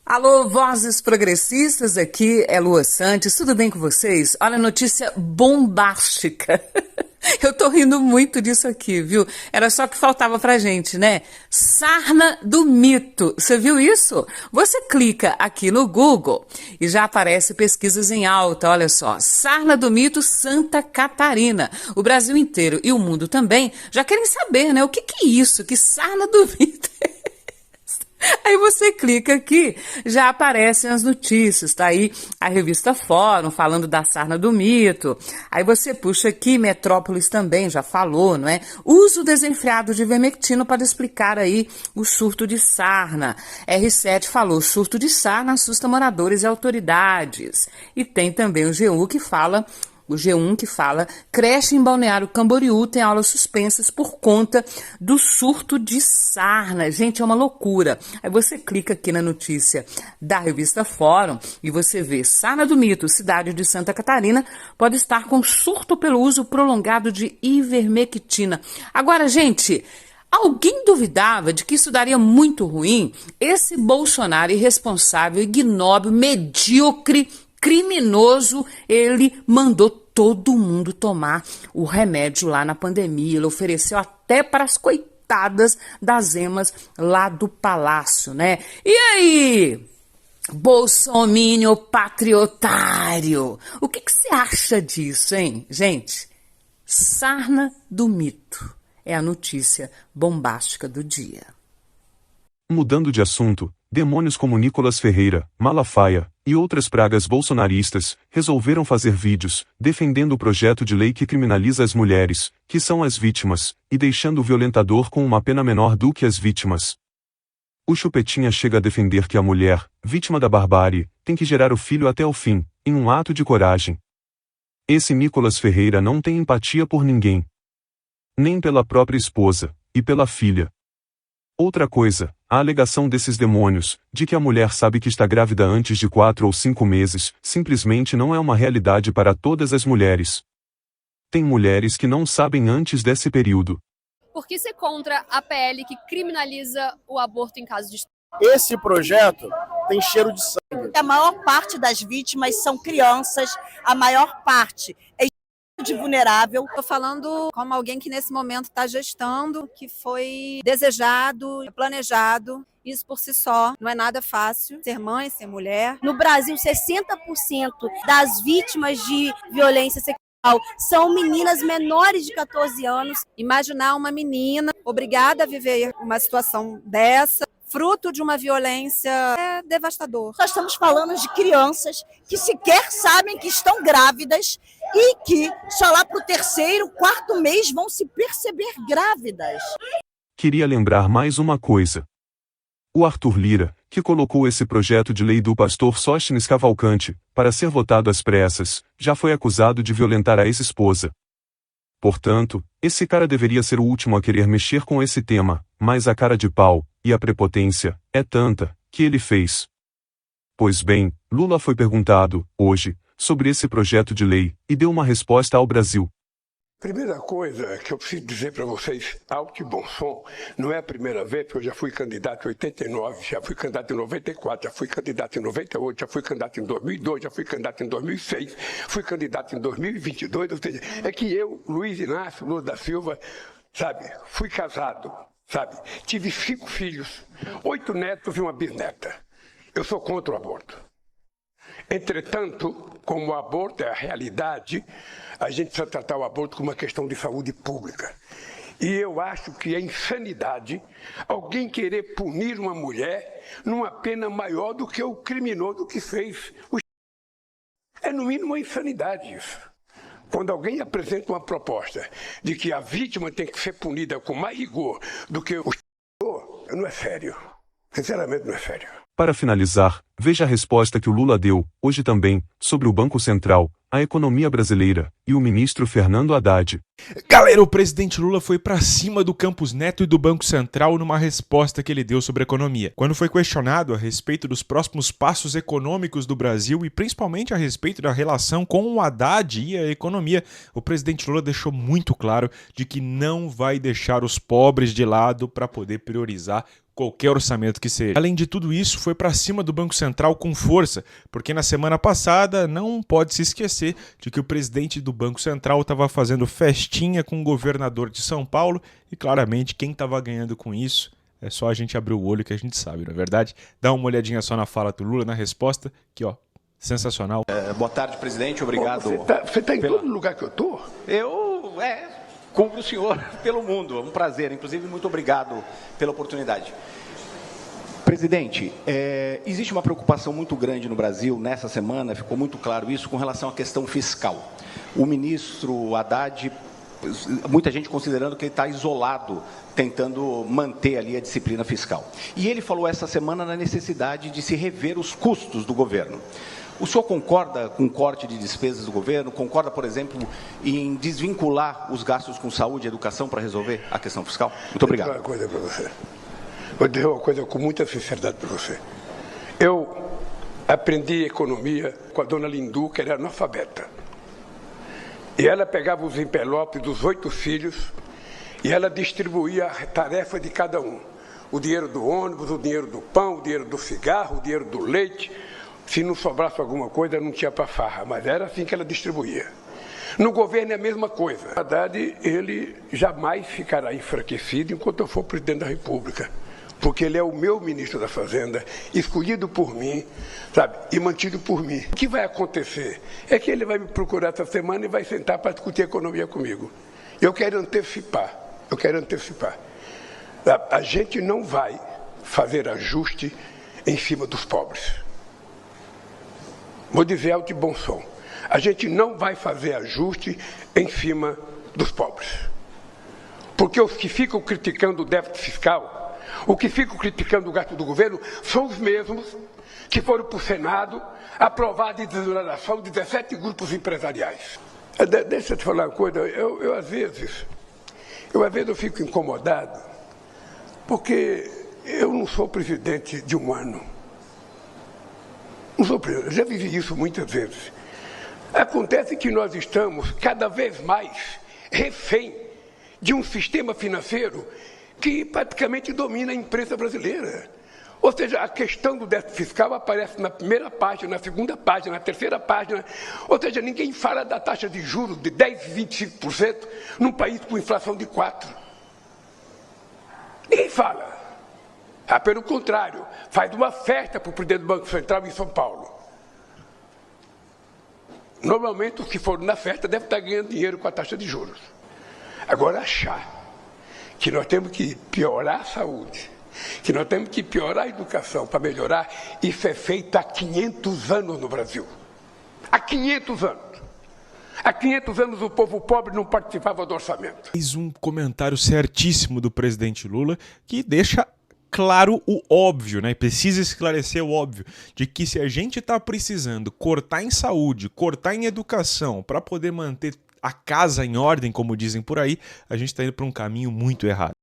Alô, vozes progressistas, aqui é Lua Santos, tudo bem com vocês? Olha, notícia bombástica. Eu tô rindo muito disso aqui, viu? Era só que faltava pra gente, né? Sarna do mito. Você viu isso? Você clica aqui no Google e já aparece pesquisas em alta, olha só. Sarna do mito Santa Catarina. O Brasil inteiro e o mundo também já querem saber, né? O que é isso? Que sarna do mito é? Aí você clica aqui, já aparecem as notícias, tá aí a revista Fórum falando da sarna do mito. Aí você puxa aqui, Metrópolis também já falou, não é? Uso desenfreado de ivermectina para explicar aí o surto de sarna. R7 falou, surto de sarna assusta moradores e autoridades. E tem também o G1 que fala, creche em Balneário Camboriú tem aulas suspensas por conta do surto de sarna. Gente, é uma loucura. Aí você clica aqui na notícia da revista Fórum e você vê sarna do mito, cidade de Santa Catarina, pode estar com surto pelo uso prolongado de ivermectina. Agora, gente, alguém duvidava de que isso daria muito ruim? Esse Bolsonaro irresponsável, ignóbil, medíocre, criminoso, ele mandou todo mundo tomar o remédio lá na pandemia. Ele ofereceu até para as coitadas das emas lá do palácio, né? E aí, bolsominion patriotário, o que você acha disso, hein, gente? Sarna do mito é a notícia bombástica do dia. Mudando de assunto, demônios como Nicolas Ferreira, Malafaia e outras pragas bolsonaristas resolveram fazer vídeos defendendo o projeto de lei que criminaliza as mulheres, que são as vítimas, e deixando o violentador com uma pena menor do que as vítimas. O Chupetinha chega a defender que a mulher, vítima da barbárie, tem que gerar o filho até o fim, em um ato de coragem. Esse Nicolas Ferreira não tem empatia por ninguém. Nem pela própria esposa, e pela filha. Outra coisa, a alegação desses demônios, de que a mulher sabe que está grávida antes de 4 ou 5 meses, simplesmente não é uma realidade para todas as mulheres. Tem mulheres que não sabem antes desse período. Por que ser contra a PL que criminaliza o aborto em caso de... Esse projeto tem cheiro de sangue. A maior parte das vítimas são crianças, a maior parte é de vulnerável. Estou falando como alguém que nesse momento está gestando, que foi desejado, planejado. Isso por si só não é nada fácil, ser mãe, ser mulher. No Brasil, 60% das vítimas de violência sexual são meninas menores de 14 anos. Imaginar uma menina obrigada a viver uma situação dessa, fruto de uma violência, é devastador. Nós estamos falando de crianças que sequer sabem que estão grávidas e que só lá para o 3º, 4º mês vão se perceber grávidas. Queria lembrar mais uma coisa. O Arthur Lira, que colocou esse projeto de lei do pastor Sóstenes Cavalcante, para ser votado às pressas, já foi acusado de violentar a ex-esposa. Portanto, esse cara deveria ser o último a querer mexer com esse tema, mas a cara de pau, e a prepotência, é tanta, que ele fez. Pois bem, Lula foi perguntado, hoje, sobre esse projeto de lei, e deu uma resposta ao Brasil. Primeira coisa que eu preciso dizer para vocês, alto e bom som, não é a primeira vez, porque eu já fui candidato em 89, já fui candidato em 94, já fui candidato em 98, já fui candidato em 2002, já fui candidato em 2006, fui candidato em 2022, ou seja, é que eu, Luiz Inácio Lula da Silva, sabe, fui casado, sabe, tive 5 filhos, 8 netos e uma bisneta. Eu sou contra o aborto. Entretanto, como o aborto é a realidade, a gente precisa tratar o aborto como uma questão de saúde pública. E eu acho que é insanidade alguém querer punir uma mulher numa pena maior do que o criminoso que fez. É no mínimo uma insanidade isso. Quando alguém apresenta uma proposta de que a vítima tem que ser punida com mais rigor do que o não é sério. Sinceramente, não é sério. Para finalizar, veja a resposta que o Lula deu, hoje também, sobre o Banco Central, a economia brasileira, e o ministro Fernando Haddad. Galera, o presidente Lula foi pra cima do Campos Neto e do Banco Central numa resposta que ele deu sobre a economia. Quando foi questionado a respeito dos próximos passos econômicos do Brasil e principalmente a respeito da relação com o Haddad e a economia, o presidente Lula deixou muito claro de que não vai deixar os pobres de lado para poder priorizar qualquer orçamento que seja. Além de tudo isso, foi para cima do Banco Central com força, porque na semana passada não pode se esquecer de que o presidente do Banco Central estava fazendo festinha com o governador de São Paulo e claramente quem estava ganhando com isso é só a gente abrir o olho que a gente sabe, não é verdade? Dá uma olhadinha só na fala do Lula, na resposta, que ó, sensacional. Boa tarde, presidente, obrigado. Você tá em todo lugar que eu tô? Cubro o senhor pelo mundo, é um prazer, inclusive muito obrigado pela oportunidade. Presidente, existe uma preocupação muito grande no Brasil, nessa semana, ficou muito claro isso, com relação à questão fiscal. O ministro Haddad, muita gente considerando que ele está isolado, tentando manter ali a disciplina fiscal. E ele falou essa semana na necessidade de se rever os custos do governo. O senhor concorda com o corte de despesas do governo? Concorda, por exemplo, em desvincular os gastos com saúde e educação para resolver a questão fiscal? Muito obrigado. Vou dizer uma coisa para você. Vou dizer uma coisa com muita sinceridade para você. Eu aprendi economia com a dona Lindu, que era analfabeta. E ela pegava os envelopes dos 8 filhos e ela distribuía a tarefa de cada um. O dinheiro do ônibus, o dinheiro do pão, o dinheiro do cigarro, o dinheiro do leite. Se não sobrasse alguma coisa, não tinha para farra, mas era assim que ela distribuía. No governo é a mesma coisa. Na verdade, ele jamais ficará enfraquecido enquanto eu for presidente da República, porque ele é o meu ministro da Fazenda, escolhido por mim, sabe, e mantido por mim. O que vai acontecer é que ele vai me procurar essa semana e vai sentar para discutir economia comigo. Eu quero antecipar. A gente não vai fazer ajuste em cima dos pobres. Vou dizer alto e bom som. A gente não vai fazer ajuste em cima dos pobres. Porque os que ficam criticando o déficit fiscal, os que ficam criticando o gasto do governo, são os mesmos que foram para o Senado aprovar a desoneração de 17 grupos empresariais. Deixa eu te falar uma coisa, eu às vezes eu fico incomodado, porque eu não sou presidente de um ano. Não sou presidente, já vivi isso muitas vezes. Acontece que nós estamos cada vez mais refém de um sistema financeiro que praticamente domina a imprensa brasileira. Ou seja, a questão do déficit fiscal aparece na primeira página, na segunda página, na terceira página. Ou seja, ninguém fala da taxa de juros de 10%, 25% num país com inflação de 4%. Ninguém fala. Pelo contrário, faz uma festa para o presidente do Banco Central em São Paulo. Normalmente, os que foram na festa devem estar ganhando dinheiro com a taxa de juros. Agora, achar que nós temos que piorar a saúde, que nós temos que piorar a educação para melhorar, isso é feito há 500 anos no Brasil. Há 500 anos. Há 500 anos o povo pobre não participava do orçamento. Fiz um comentário certíssimo do presidente Lula que deixa claro o óbvio, né? Precisa esclarecer o óbvio de que se a gente está precisando cortar em saúde, cortar em educação para poder manter a casa em ordem, como dizem por aí, a gente está indo para um caminho muito errado.